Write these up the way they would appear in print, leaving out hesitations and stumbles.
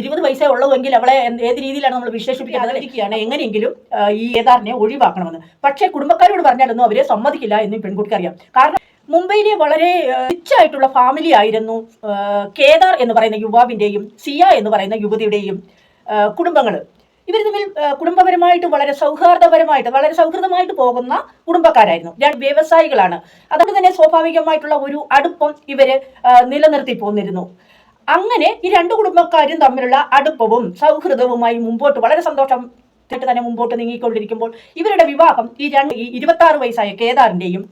20 വയസ്സേ ഉള്ളൂവെങ്കിൽ അവളെ ഏത് രീതിയിലാണ് നമ്മൾ വിശേഷിപ്പിക്കാതിരിക്കുകയാണ് എങ്ങനെയെങ്കിലും ഈ കേദാറിനെ ഒഴിവാക്കണമെന്ന്. പക്ഷേ കുടുംബക്കാരോട് പറഞ്ഞാലൊന്നും അവരെ സമ്മതിക്കില്ല എന്ന് പെൺകുട്ടിക്ക് അറിയാം. കാരണം മുംബൈയിലെ വളരെ റിച്ച് ആയിട്ടുള്ള ഫാമിലി ആയിരുന്നു കേദാർ എന്ന് പറയുന്ന യുവാവിൻ്റെയും സിയ എന്ന് പറയുന്ന യുവതിയുടെയും കുടുംബങ്ങൾ. ഇവർ തമ്മിൽ കുടുംബപരമായിട്ട് വളരെ സൗഹൃദമായിട്ട് പോകുന്ന കുടുംബക്കാരായിരുന്നു. രണ്ട് വ്യവസായികളാണ്. അതുകൊണ്ട് തന്നെ സ്വാഭാവികമായിട്ടുള്ള ഒരു അടുപ്പം ഇവര് നിലനിർത്തി പോന്നിരുന്നു. അങ്ങനെ ഈ രണ്ട് കുടുംബക്കാരും തമ്മിലുള്ള അടുപ്പവും സൗഹൃദവുമായി മുമ്പോട്ട് വളരെ സന്തോഷമായിട്ട് തന്നെ മുമ്പോട്ട് നീങ്ങിക്കൊണ്ടിരിക്കുമ്പോൾ ഇവരുടെ വിവാഹം ഈ 26 വയസ്സായ കേദാറിന്റെയും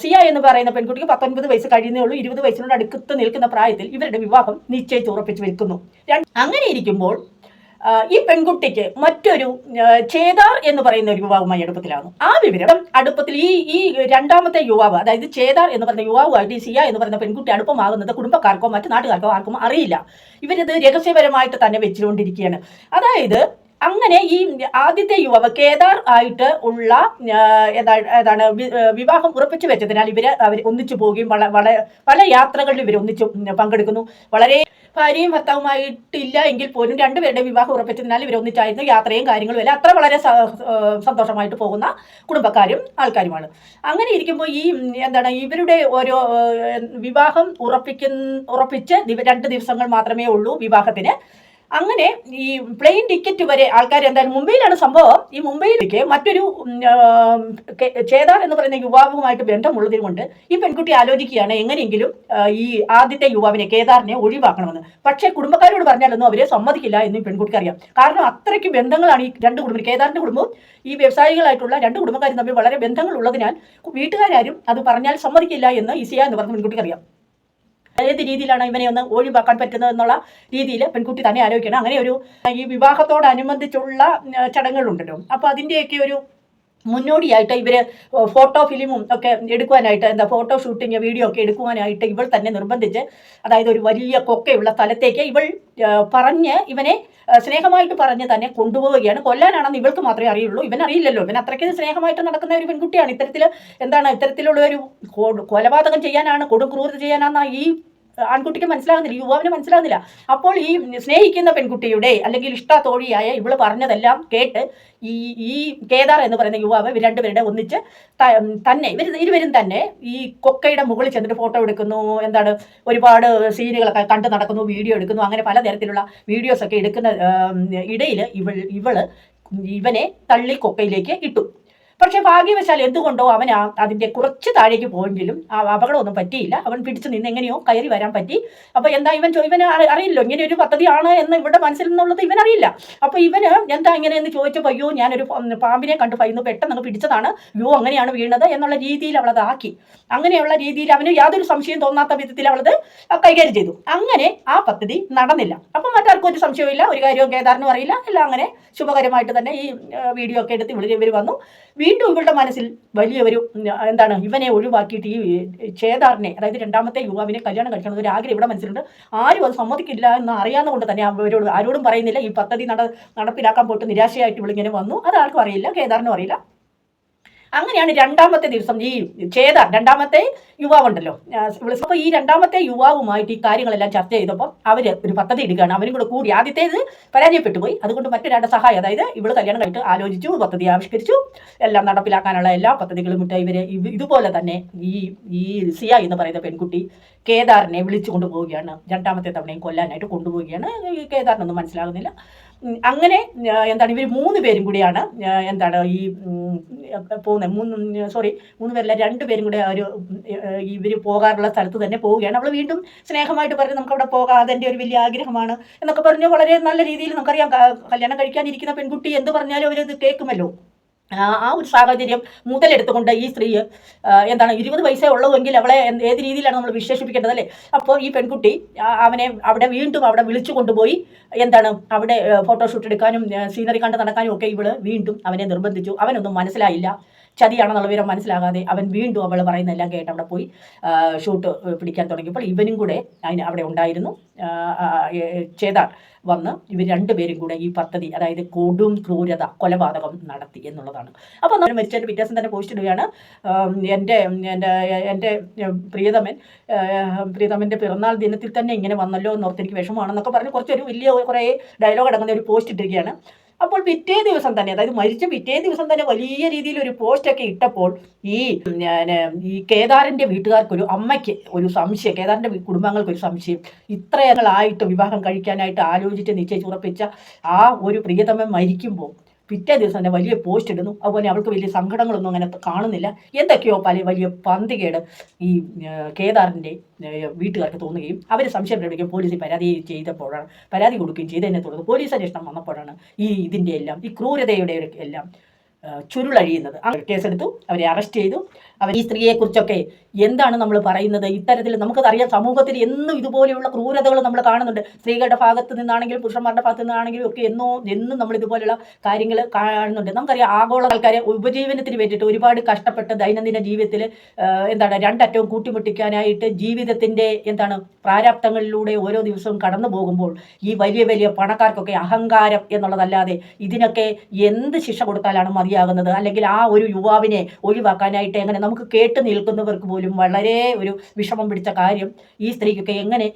സിയ എന്ന് പറയുന്ന പെൺകുട്ടിക്ക് 19 വയസ്സ് കഴിയുന്നേ ഉള്ളൂ. 20 വയസ്സിനോട് അടുത്ത് നിൽക്കുന്ന പ്രായത്തിൽ ഇവരുടെ വിവാഹം നിശ്ചയിച്ച് ഉറപ്പിച്ച് വെക്കുന്നു. അങ്ങനെ ഇരിക്കുമ്പോൾ ഈ പെൺകുട്ടിക്ക് മറ്റൊരു ചേദാർ എന്ന് പറയുന്ന ഒരു യുവാവുമായി അടുപ്പത്തിലാകുന്നു. ആ വിവരം അടുപ്പത്തിൽ ഈ രണ്ടാമത്തെ യുവാവ്, അതായത് ചേദാർ എന്ന് പറയുന്ന യുവാവുമായിട്ട് ഈ സിയ എന്ന് പറയുന്ന പെൺകുട്ടി അടുപ്പമാകുന്നത് കുടുംബക്കാർക്കോ മറ്റു നാട്ടുകാർക്കോ ആർക്കും അറിയില്ല. ഇവരിത് രഹസ്യപരമായിട്ട് തന്നെ വെച്ചുകൊണ്ടിരിക്കുകയാണ്. അതായത് അങ്ങനെ ഈ ആദ്യത്തെ യുവാവ് കേദാർ ആയിട്ട് ഉള്ള ഏതാണ് വിവാഹം ഉറപ്പിച്ചു വെച്ചതിനാൽ അവർ ഒന്നിച്ചു പോവുകയും പല യാത്രകളിൽ ഇവർ ഒന്നിച്ചു പങ്കെടുക്കുന്നു. വളരെ ഭാര്യയും ഭർത്താവുമായിട്ടില്ല എങ്കിൽ പോലും രണ്ടുപേരുടെ വിവാഹം ഉറപ്പിച്ചതിനാൽ ഇവർ ഒന്നിച്ചായിരുന്നു. യാത്രയും കാര്യങ്ങളും എല്ലാം അത്ര വളരെ സന്തോഷമായിട്ട് പോകുന്ന കുടുംബക്കാരും ആൾക്കാരുമാണ്. അങ്ങനെ ഇരിക്കുമ്പോൾ ഇവരുടെ ഓരോ വിവാഹം ഉറപ്പിച്ച് 2 ദിവസങ്ങൾ മാത്രമേ ഉള്ളൂ വിവാഹത്തിന്. അങ്ങനെ ഈ പ്ലെയിൻ ടിക്കറ്റ് വരെ ആൾക്കാർ എന്തായാലും മുംബൈയിലാണ് സംഭവം. ഈ മുംബൈയിലേക്ക് മറ്റൊരു ചേദാർ എന്ന് പറയുന്ന യുവാവുമായിട്ട് ബന്ധമുള്ളതിന് കൊണ്ട് ഈ പെൺകുട്ടി ആലോചിക്കുകയാണ് എങ്ങനെയെങ്കിലും ഈ ആദ്യത്തെ യുവാവിനെ കേദാറിനെ ഒഴിവാക്കണമെന്ന്. പക്ഷേ കുടുംബക്കാരോട് പറഞ്ഞാലൊന്നും അവരെ സമ്മതിക്കില്ല എന്ന് ഈ പെൺകുട്ടിക്ക് അറിയാം. കാരണം അത്രയ്ക്ക് ബന്ധങ്ങളാണ് ഈ രണ്ട് കുടുംബം, കേദാറിന്റെ കുടുംബവും ഈ വ്യവസായികളായിട്ടുള്ള 2 കുടുംബക്കാരും തമ്മിൽ വളരെ ബന്ധങ്ങൾ ഉള്ളതിനാൽ വീട്ടുകാരും അത് പറഞ്ഞാൽ സമ്മതിക്കില്ല എന്ന് ഈ സിയ എന്ന് പറഞ്ഞ പെൺകുട്ടിക്ക് അറിയാം. ഏത് രീതിയിലാണ് ഇവനെ ഒന്ന് ഒഴിവാക്കാൻ പറ്റുന്നത് എന്നുള്ള രീതിയിൽ പെൺകുട്ടി തന്നെ ആലോചിക്കണം. അങ്ങനെ ഒരു ഈ വിവാഹത്തോടനുബന്ധിച്ചുള്ള ചടങ്ങുകളുണ്ടല്ലോ, അപ്പോൾ അതിൻ്റെയൊക്കെ ഒരു മുന്നോടിയായിട്ട് ഇവർ ഫോട്ടോ ഫിലിമും ഒക്കെ എടുക്കുവാനായിട്ട് ഫോട്ടോ ഷൂട്ടിങ് വീഡിയോ ഒക്കെ എടുക്കുവാനായിട്ട് ഇവൾ തന്നെ നിർബന്ധിച്ച്, അതായത് ഒരു വലിയ കൊക്കയുള്ള സ്ഥലത്തേക്ക് ഇവൾ പറഞ്ഞ് ഇവനെ സ്നേഹമായിട്ട് പറഞ്ഞ് തന്നെ കൊണ്ടുപോവുകയാണ്. കൊല്ലാനാണെന്ന് ഇവൾക്ക് മാത്രമേ അറിയുള്ളൂ, ഇവനറിയില്ലല്ലോ. ഇവൻ അത്രയ്ക്ക് സ്നേഹമായിട്ട് നടക്കുന്ന ഒരു പെൺകുട്ടിയാണ്. ഇത്തരത്തിലുള്ള ഒരു കൊലപാതകം ചെയ്യാനാണ്, കൊടും ക്രൂരത ചെയ്യാനാണ് ഈ ആൺകുട്ടിക്ക് മനസ്സിലാകുന്നില്ല, യുവാവിന് മനസ്സിലാകുന്നില്ല. അപ്പോൾ ഈ സ്നേഹിക്കുന്ന പെൺകുട്ടിയുടെ അല്ലെങ്കിൽ ഇഷ്ടത്തോഴിയായ ഇവള് പറഞ്ഞതെല്ലാം കേട്ട് ഈ കേദാർ എന്ന് പറയുന്ന യുവാവ് ഇവർ രണ്ടുപേരുടെ ഒന്നിച്ച് തന്നെ ഇരുവരും തന്നെ ഈ കൊക്കയുടെ മുകളിൽ ചെന്നിട്ട് ഫോട്ടോ എടുക്കുന്നു. ഒരുപാട് സീനുകളൊക്കെ കണ്ടു നടക്കുന്നു, വീഡിയോ എടുക്കുന്നു. അങ്ങനെ പലതരത്തിലുള്ള വീഡിയോസ് ഒക്കെ എടുക്കുന്ന ഇടയിൽ ഇവനെ തള്ളി കൊക്കയിലേക്ക് ഇട്ടു. പക്ഷെ ഭാഗ്യവശാൽ എന്തുകൊണ്ടോ അവൻ അതിൻ്റെ കുറച്ച് താഴേക്ക് പോയെങ്കിലും അപകടമൊന്നും പറ്റിയില്ല. അവൻ പിടിച്ചു നിന്ന് എങ്ങനെയോ കയറി വരാൻ പറ്റി. അപ്പോൾ ഇവന് അറിയില്ലോ ഇങ്ങനെ ഒരു പദ്ധതിയാണ് എന്ന് ഇവിടെ മനസ്സിൽ നിന്നുള്ളത് ഇവനറിയില്ല. അപ്പോൾ ഇവന് ഇങ്ങനെയെന്ന് ചോദിച്ചപ്പോൾ അയ്യോ ഞാനൊരു പാമ്പിനെ കണ്ടു ഭയന്നു പെട്ടെന്ന് പിടിച്ചതാണ്, അങ്ങനെയാണ് വീണത് എന്നുള്ള രീതിയിൽ അവളതാക്കി. അങ്ങനെയുള്ള രീതിയിൽ അവന് യാതൊരു സംശയം തോന്നാത്ത വിധത്തിൽ അവളത് കൈകാര്യം ചെയ്തു. അങ്ങനെ ആ പദ്ധതി നടന്നില്ല. അപ്പം മറ്റാർക്കും ഒരു സംശയമില്ല, ഒരു കാര്യവും കേദാറിനും അറിയില്ല. എല്ലാം അങ്ങനെ ശുഭകരമായിട്ട് തന്നെ ഈ വീഡിയോ ഒക്കെ എടുത്ത് ഇവർ വന്നു. വീണ്ടും ഇവളുടെ മനസ്സിൽ വലിയൊരു ഇവനെ ഒഴിവാക്കിയിട്ട് ഈ ചേദാറിനെ, അതായത് രണ്ടാമത്തെ യുവാവിനെ കല്യാണം കഴിക്കണം ഒരു ആഗ്രഹം ഇവിടെ മനസ്സിലുണ്ട്. ആരും അത് സമ്മതിക്കില്ല എന്ന് അറിയാവുന്നതുകൊണ്ട് തന്നെ ആരോടും പറയുന്നില്ല. ഈ പദ്ധതി നടപ്പിലാക്കാൻ പോയിട്ട് നിരാശയായിട്ട് ഇവളിങ്ങനെ വന്നു. അത് ആർക്കും അറിയില്ല, കേദാറിനും അറിയില്ല. അങ്ങനെയാണ് രണ്ടാമത്തെ ദിവസം ഈ ചേദാർ, രണ്ടാമത്തെ യുവാവുണ്ടല്ലോ, അപ്പോൾ ഈ രണ്ടാമത്തെ യുവാവുമായിട്ട് ഈ കാര്യങ്ങളെല്ലാം ചർച്ച ചെയ്തപ്പോൾ അവർ ഒരു പദ്ധതി ഇടുകയാണ്. അവനും കൂടി ആദ്യത്തേത് പരാജയപ്പെട്ടു പോയി. അതുകൊണ്ട് മറ്റൊരാളുടെ സഹായം, അതായത് ഇവള് കല്യാണം കഴിഞ്ഞിട്ട് ആലോചിച്ചു, പദ്ധതി ആവിഷ്കരിച്ചു, എല്ലാം നടപ്പിലാക്കാനുള്ള എല്ലാ പദ്ധതികളും ഇട്ട് ഇതുപോലെ തന്നെ ഈ സിയ എന്ന് പറയുന്ന പെൺകുട്ടി കേദാറിനെ വിളിച്ചു കൊണ്ടുപോവുകയാണ്. രണ്ടാമത്തെ തവണയും കൊല്ലാനായിട്ട് കൊണ്ടുപോവുകയാണ്. കേദാറിനൊന്നും മനസ്സിലാകുന്നില്ല. അങ്ങനെ ഇവർ 3 പേരും കൂടിയാണ് ഈ പോകുന്നത്. 3 പേരല്ല, 2 പേരും കൂടെ ഇവർ പോകാറുള്ള സ്ഥലത്ത് തന്നെ പോവുകയാണ്. അവൾ വീണ്ടും സ്നേഹമായിട്ട് പറഞ്ഞ് നമുക്ക് അവിടെ പോകാം, അതെൻ്റെ ഒരു വലിയ ആഗ്രഹമാണ് എന്നൊക്കെ പറഞ്ഞ് വളരെ നല്ല രീതിയിൽ, നമുക്കറിയാം കല്യാണം കഴിക്കാനിരിക്കുന്ന പെൺകുട്ടി എന്ത് പറഞ്ഞാലും അവരത് കേൾക്കുമല്ലോ. ആ ഒരു സാഹചര്യം മുതലെടുത്തുകൊണ്ട് ഈ സ്ത്രീ 20 വയസ്സേ ഉള്ളൂവെങ്കിൽ അവളെ ഏത് രീതിയിലാണ് നമ്മൾ വിശേഷിപ്പിക്കേണ്ടത് അല്ലേ. അപ്പോൾ ഈ പെൺകുട്ടി അവനെ വീണ്ടും അവിടെ വിളിച്ചു കൊണ്ടുപോയി അവിടെ ഫോട്ടോഷൂട്ട് എടുക്കാനും സീനറി കണ്ട് നടക്കാനും ഒക്കെ ഇവള് വീണ്ടും അവനെ നിർബന്ധിച്ചു. അവനൊന്നും മനസ്സിലായില്ല. ചതിയാണെന്നുള്ള വിവരം മനസ്സിലാകാതെ അവൻ വീണ്ടും അവൾ പറയുന്നതെല്ലാം കേട്ട് അവിടെ പോയി ഷൂട്ട് പിടിക്കാൻ തുടങ്ങിയപ്പോൾ ഇവനും കൂടെ അവിടെ ഉണ്ടായിരുന്നു. ചേതാർ വന്ന് ഇവർ രണ്ടുപേരും കൂടെ ഈ പദ്ധതി, അതായത് കൊടും ക്രൂരത കൊലപാതകം നടത്തി എന്നുള്ളതാണ്. അപ്പോൾ നമ്മൾ മരിച്ചതിൻ്റെ വ്യത്യാസം തന്നെ പോസ്റ്റ് ഇടുകയാണ്. എൻ്റെ പ്രിയതമൻ്റെ പിറന്നാൾ ദിനത്തിൽ തന്നെ ഇങ്ങനെ വന്നല്ലോ എന്നോർത്ത് എനിക്ക് വിഷമമാണെന്നൊക്കെ പറഞ്ഞ് കുറേ ഡയലോഗ് അടങ്ങുന്ന ഒരു പോസ്റ്റ് ഇട്ടിരിക്കുകയാണ്. അപ്പോൾ പിറ്റേ ദിവസം തന്നെ, അതായത് മരിച്ച പിറ്റേ ദിവസം തന്നെ വലിയ രീതിയിൽ ഒരു പോസ്റ്റൊക്കെ ഇട്ടപ്പോൾ ഈ കേദാറിൻ്റെ വീട്ടുകാർക്കൊരു, അമ്മയ്ക്ക് ഒരു സംശയം, കേദാറിൻ്റെ കുടുംബങ്ങൾക്കൊരു സംശയം, ഇത്രയായിട്ട് വിവാഹം കഴിക്കാനായിട്ട് ആലോചിച്ച് നിശ്ചയിച്ചുറപ്പിച്ച ആ ഒരു പ്രിയതമൻ മരിക്കുമ്പോൾ പിറ്റേ ദിവസം തന്നെ വലിയ പോസ്റ്റ് ഇടുന്നു. അതുപോലെ അവൾക്ക് വലിയ സങ്കടങ്ങളൊന്നും അങ്ങനെ കാണുന്നില്ല. എന്തൊക്കെയോ വലിയ പന്തികേട് ഈ കേദാറിൻ്റെ വീട്ടുകാർക്ക് തോന്നുകയും അവർ സംശയം പ്രകടിക്കുകയും പോലീസിൽ പരാതി കൊടുക്കുകയും ചെയ്തതിനെ തുടർന്ന് പോലീസ് അന്വേഷണം വന്നപ്പോഴാണ് ഇതിൻ്റെ എല്ലാം, ഈ ക്രൂരതയുടെ എല്ലാം ചുരുളഴിയുന്നത്. കേസെടുത്തു, അവരെ അറസ്റ്റ് ചെയ്തു. ഈ സ്ത്രീയെക്കുറിച്ചൊക്കെ എന്താണ് നമ്മൾ പറയുന്നത്? ഇത്തരത്തിൽ നമുക്കറിയാം, സമൂഹത്തിൽ എന്നും ഇതുപോലെയുള്ള ക്രൂരതകൾ നമ്മൾ കാണുന്നുണ്ട്. സ്ത്രീകളുടെ ഭാഗത്ത് നിന്നാണെങ്കിലും പുരുഷന്മാരുടെ ഭാഗത്ത് നിന്നാണെങ്കിലും ഒക്കെ എന്നും നമ്മൾ ഇതുപോലെയുള്ള കാര്യങ്ങൾ കാണുന്നുണ്ട്. നമുക്കറിയാം, ആഗോള ആൾക്കാരെ ഉപജീവനത്തിന് വേണ്ടിയിട്ട് ഒരുപാട് കഷ്ടപ്പെട്ട് ദൈനംദിന ജീവിതത്തിൽ രണ്ടറ്റവും കൂട്ടിമുട്ടിക്കാനായിട്ട് ജീവിതത്തിൻ്റെ പ്രാരാബ്ദങ്ങളിലൂടെ ഓരോ ദിവസവും കടന്നു പോകുമ്പോൾ ഈ വലിയ പണക്കാർക്കൊക്കെ അഹങ്കാരം എന്നുള്ളതല്ലാതെ ഇതിനൊക്കെ എന്ത് ശിക്ഷ കൊടുത്താലാണ് മതിയാകുന്നത്? അല്ലെങ്കിൽ ആ ഒരു യുവാവിനെ ഒഴിവാക്കാനായിട്ട് എങ്ങനെ, നമുക്ക് കേട്ട് നിൽക്കുന്നവർക്ക് പോലും വളരെ ഒരു വിഷമം പിടിച്ച കാര്യം ഈ സ്ത്രീക്കൊക്കെ എങ്ങനെ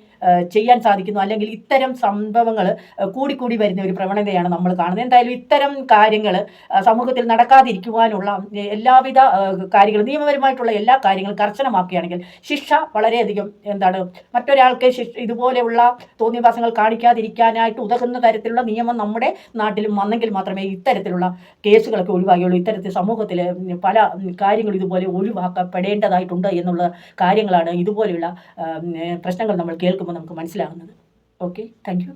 ചെയ്യാൻ സാധിക്കുന്നു? അല്ലെങ്കിൽ ഇത്തരം സംഭവങ്ങൾ കൂടിക്കൂടി വരുന്ന ഒരു പ്രവണതയാണ് നമ്മൾ കാണുന്നത്. എന്തായാലും ഇത്തരം കാര്യങ്ങൾ സമൂഹത്തിൽ നടക്കാതിരിക്കുവാനുള്ള എല്ലാവിധ കാര്യങ്ങളും, നിയമപരമായിട്ടുള്ള എല്ലാ കാര്യങ്ങളും കർശനമാക്കുകയാണെങ്കിൽ ശിക്ഷ വളരെയധികം മറ്റൊരാൾക്ക് ഇതുപോലെയുള്ള തോന്നിവാസങ്ങൾ കാണിക്കാതിരിക്കാനായിട്ട് ഉതകുന്ന തരത്തിലുള്ള നിയമം നമ്മുടെ നാട്ടിലും വന്നെങ്കിൽ മാത്രമേ ഇത്തരത്തിലുള്ള കേസുകളൊക്കെ ഒഴിവാകുകയുള്ളൂ. ഇത്തരത്തിൽ സമൂഹത്തിൽ പല കാര്യങ്ങൾ ഇതുപോലെ ഒഴിവാക്കപ്പെടേണ്ടതായിട്ടുണ്ട് എന്നുള്ള കാര്യങ്ങളാണ് ഇതുപോലെയുള്ള പ്രശ്നങ്ങൾ നമ്മൾ കേൾക്കുമ്പോൾ നമുക്ക് മനസ്സിലാകുന്നത്. Okay, thank you.